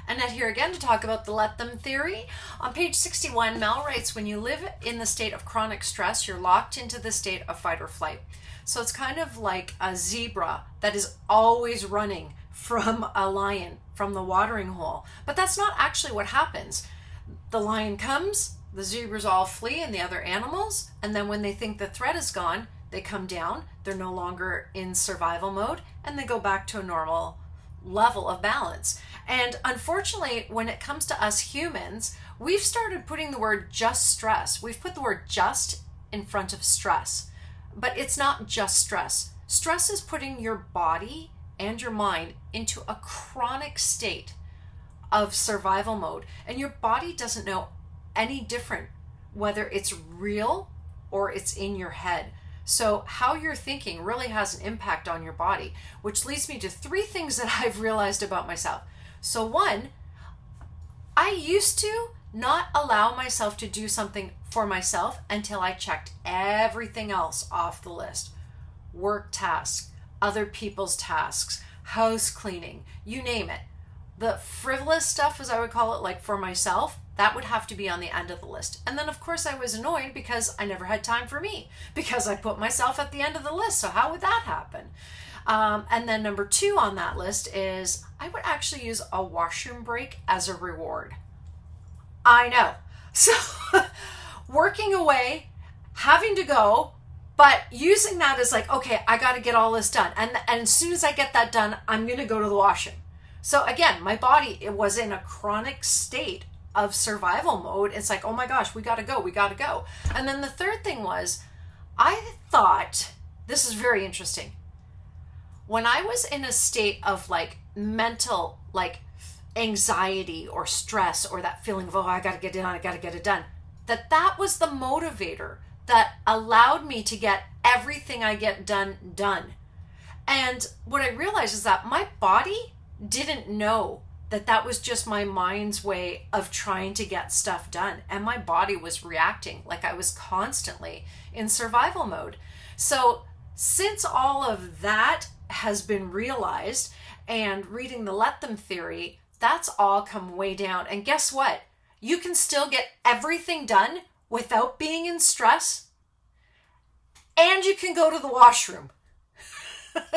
Annette here again to talk about the let them theory. On page 61, Mal writes, when you live in the state of chronic stress, you're locked into the state of fight or flight. So it's kind of like a zebra that is always running from a lion from the watering hole. But that's not actually what happens. The lion comes, the zebras all flee and the other animals, and then when they think the threat is gone, they come down, they're no longer in survival mode, and they go back to a normal level of balance. And unfortunately, when it comes to us humans, we've started putting the word just stress. We've put the word just in front of stress, but it's not just stress. Stress is putting your body and your mind into a chronic state of survival mode, and your body doesn't know any different whether it's real or it's in your head. So how you're thinking really has an impact on your body, which leads me to three things that I've realized about myself. So one, I used to not allow myself to do something for myself until I checked everything else off the list. Work tasks, other people's tasks, house cleaning, you name it. The frivolous stuff, as I would call it, like for myself, that would have to be on the end of the list. And then, of course, I was annoyed because I never had time for me because I put myself at the end of the list. So how would that happen? And then number two on that list is I would actually use a washroom break as a reward. I know. So working away, having to go, but using that as like, okay, I got to get all this done. And as soon as I get that done, I'm going to go to the washroom. So again, my body, it was in a chronic state of survival mode. It's like, oh my gosh, we got to go. And then the third thing was, I thought, this is very interesting. When I was in a state of like mental, like anxiety or stress or that feeling of, oh, I got to get it done, that was the motivator that allowed me to get everything I get done. And what I realized is that my body didn't know that was just my mind's way of trying to get stuff done. And my body was reacting like I was constantly in survival mode. So since all of that has been realized and reading the let them theory, that's all come way down. And guess what? You can still get everything done without being in stress. And you can go to the washroom.